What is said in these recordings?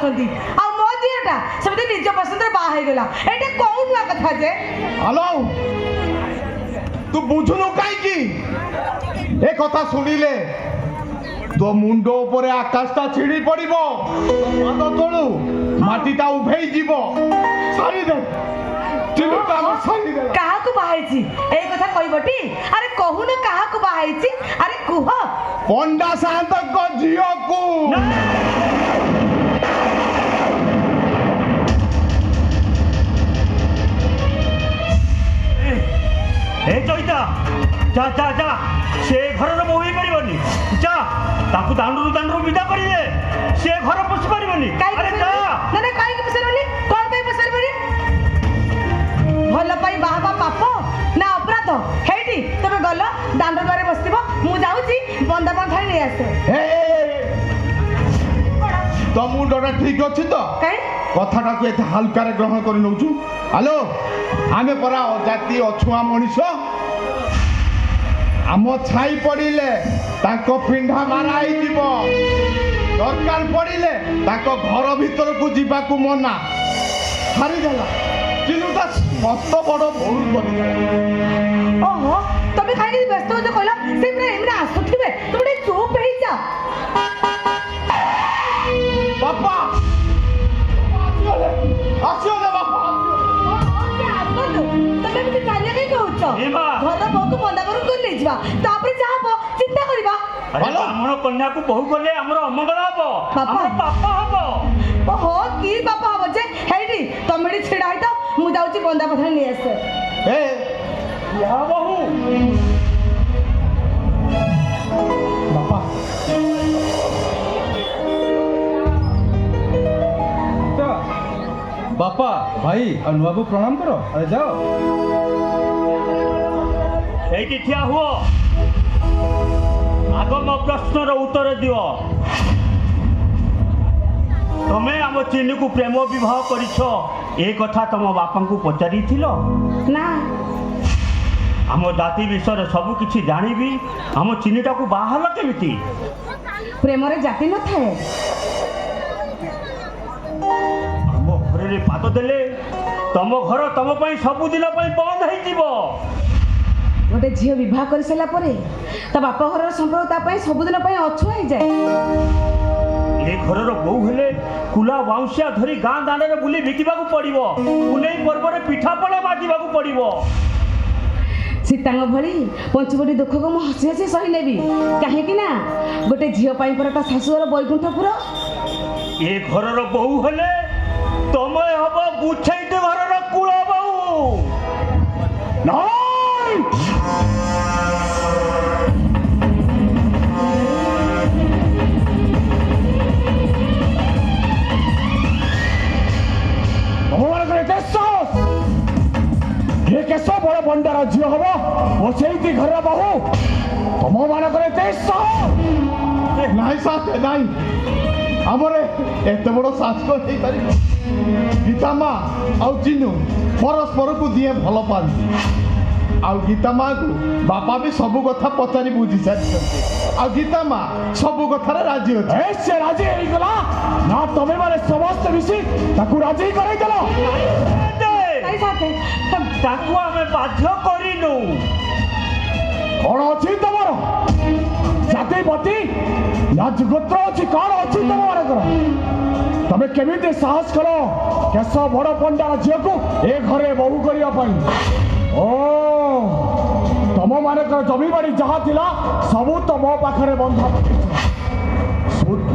चाहती आ मो झीटा सेमती निज पसंद बाहा गला एटा कौन नुआ कथा जे हेलो तू बुझुनु काई ए कथा सुनिले तो मुंडो उपरे आकाशटा छिड़ी पड़िबो पाद तळु माटीटा उभेई जीवो सारी दे चिनुटा सारी दे कहा को बाहाइछि ए कथा कहबटी अरे कहू न कहा को बाहाइछि अरे कुह पंडा साहब को जियो को ए चैता जा जा जा से घर बोई पारिबनी जा ताकू दांडरू विदा करी दे से घर पसि पारिबनी अरे जा ना ना काई के पसरबनी कोन पे पसरबनी भल पाई बाबा पाप ना अपराध हेटी तबे गल दांडर बारे बसतिबो मु जाउची बंदा बंधा नै आसे तो मुंडटा ठीक अछि तो काई कथाटा को एते हल्का रे ग्रहण करि नउछु हेलो आमे परा जाति अछुआ मनिष आम छाई पड़िले ताको पिंढा माराई जीव दरकार पड़िले ताको घर भीतर को जीवा को मना हारी गला किनुटा मस्त बड़ भूल करी ओहो तबे काई के व्यस्त हो जो कहला से प्रे एमरा आसुथिबे तुमडे चुप हेई जा बापा आसियो ले बापा तबे भी चालिया कई कहउछ एबा घर बहु को बंदा करू कर ले जिबा तापर जा हबो चिंता करिबा अरे ब्राह्मण कन्या को बहु गले हमर अमंगल हबो हमर पाप हबो ओहो की बापा हबो जे हेडी तमेडी छिडा है तो मु जाउची बंदा पथर नै आसे ए या बहु बापा बापा भाई अनुआ को प्रणाम करो अरे जाओ एठी ठिया हुओ आगो मो प्रश्नर उत्तर दियो तमे आम चिन्नी को प्रेम विवाह करिछ ए कथा तम बापा को पचारि थिलो ना आम जाति विषय सब किछि जानिबी आम चिन्नीटा को बाहल केमिति प्रेम रे जाति न थाए आम घर रे पाद देले तम घर तम पई सब दिन पई बंद होई जीवो गोटे झील विवाह कर सारा ता बाप घर संपर्क ता सबुदिन अछुआ हो जाए ए घर बो हेले कुला बाउंसिया धरी गाँ दांडे बुली बिकवा पड़ो पुनई पर्व पिठापणा बांटा पड़ो सीतांग भली पंचवटी दुख को मुझे हसी हसी सही नेबी कहीं गोटे झील पर शाशुर बैकुंठपुर ए घर बो हेले तुम हम बुझाई घर कूल बहू केश बड़ बंडार झील हम बसई घर बहु तुम मानक आमर एत बड़ शासक हो पार गीता माँ आउ चिन्नू परस्पर को दिए भल पाती आउ गीता माँ को बापा भी सब कथा पचारि बुझी सारी आ गीता माँ सब कथार राजी अच्छे से राजी होगा ना तुम्हें माने समस्त मिसी राजी कर ताकू आमे बाध्य करिनु कौन अच्छी तुम जाति पति ना जुगोत्र अच्छी कौन अच्छी तुम मानकर तबे केमिति साहस करो केश बड़ पंडार झील को ए घरे बहु करने ओ तुम मानकर जमीबाड़ी जहाँ थिला सबू तुम पाखे बंधा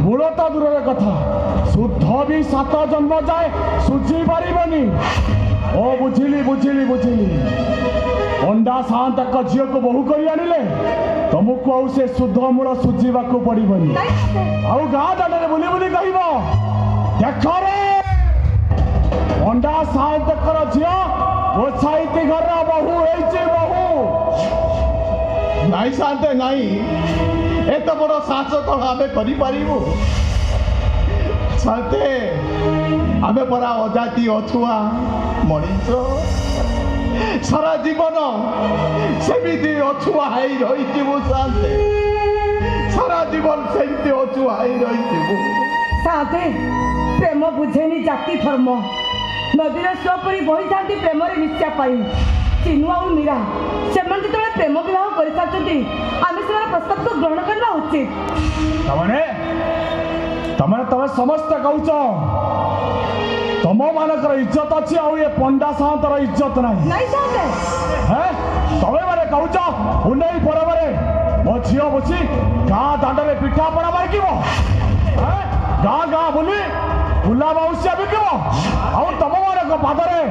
मूल तो दूर कथा शुद्ध भी 7 जन्म जाए सुझी पारबनी ओ बुझिली बुझिली बुझिली पंडा साहब तक झील को बहु कर आनिले तुमको आउ से शुद्ध मूल सुझीवा को पड़बनी आउ गाँ दांडे बुली बुली कह देख रे पंडा साहब तक झील गोसाई घर बहु बहु नाई शांत नाई एत बड़ शासक आमे करिपारिबु शांते आमे परा अजाति अछुआ मनीष सारा जीवन सेमिति अछुआ हाई रही शांते सारा जीवन सेमिति अछुआ हाई रही ସାଥେ ପ୍ରେମ ବୁଝେନି ଜାତି ଧର୍ମ ନଦୀର ସୁଅପରି ବହିଥାନ୍ତି ପ୍ରେମରେ ମିଶିବା ପାଇଁ ଚିନୁ ଆଉ ମୀରା ସେମାନେ ଯେତେବେଳେ ପ୍ରେମ ବିବାହ କରିସାରିଛନ୍ତି ଆମେ ସେମାନେ ପ୍ରସ୍ତାବକୁ ଗ୍ରହଣ କରିବା ଉଚିତ। ତମେ ସମସ୍ତେ କହୁଛ ତମ ମାନଙ୍କର ଇଜ୍ଜତ ଅଛି ଆଉ ଏ ପଣ୍ଡା ସାନ୍ତର ଇଜ୍ଜତ ନାହିଁ। ନାଇଁ ସାଥେ ତମେ ମାନେ କହୁଛ ଉନ୍ନଇ ପର୍ବରେ ମୋ ଝିଅ ବସି ଗାଁ ଦାଣ୍ଡରେ ପିଠାପଣା ମାରିକିବ ଗାଁ ଗାଁ ବୁଲି ବୁଲା ବାଉଁଶିଆ ବିକିବ ଆଉ ତମ ମାନଙ୍କ ପାଦରେ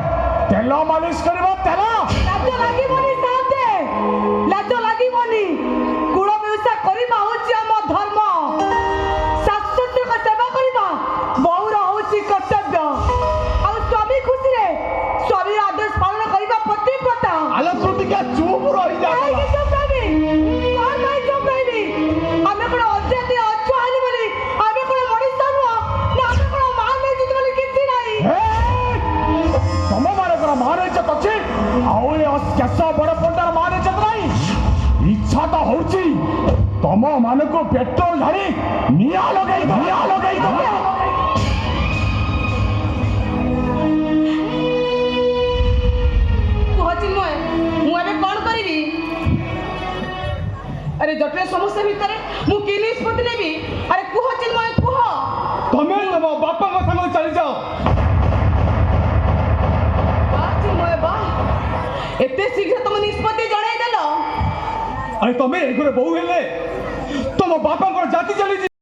ତେଲ ମାଲିସ କରିବ ତେଲ। ଲାଜ ଲାଗିବନି ସାଥେ ଲାଜ ଲାଗିବନି କୁଳ ବ୍ୟବସାୟ କରିବା ହଉଛି ଆମ ଧର୍ମ ଶାଶୁଙ୍କ ସେବା କରିବା ବହୁର ହଉଛି କର୍ତ୍ତବ୍ୟ ଆଉ ସ୍ୱାମୀ ଖୁସିରେ ସ୍ୱାମୀର ଆଦେଶ ପାଳନ କରିବା ପତିବ୍ରତା। ଆଲୋ ତୁ ଟିକେ ଚୁପ୍ ରହିଯା। କାହିଁକି ଚୁପ୍ ରହିବି କଣ ପାଇଁ ଚୁପ୍ ରହିବି ଆମେ କଣ ଅଜାତି ଅଛୁଆଲି ବୋଲି ଆମେ କଣ ମଣିଷ ନୁହଁ ନା ଆମେ କଣ ମାନ ଇଜ୍ଜତ ବୋଲି କିଛି ନାହିଁ। ତମ ମାନଙ୍କର ମାନ ଇଜ୍ଜତ ଅଛି ଆଉ ଏ କେଶ ବଡ ପଣ୍ଡାର ମାନ ଇଜ୍ଜତ ନାହିଁ। ଇଚ୍ଛା ତ ହଉଛି ତମ ମାନଙ୍କୁ ପେଟ୍ରୋଲ ଢାଳି ନିଆଁ ଲଗେଇ କୁହ ଚିନ୍ମୟ ମୁଁ ଏବେ କଣ କରିବି? ଆରେ ଜଟିଳ ସମସ୍ୟା ଭିତରେ ମୁଁ କି ନିଷ୍ପତ୍ତି ନେବି? ଆରେ କୁହ ଚିନ୍ମୟ କୁହ। ତମେ ତମ ବାପାଙ୍କ ସାଙ୍ଗରେ ଚାଲିଯାଅ। ବାଃ ଚିନ୍ମୟ ବାଃ ଏତେ ଶୀଘ୍ର ତମ ନିଷ୍ପତ୍ତି ଜଣାଇଦେଲ। ଆରେ ତମେ ଏ ଘରେ ବୋହୁ ହେଲେ ତମ ବାପାଙ୍କର ଜାତି ଚାଲିଛି।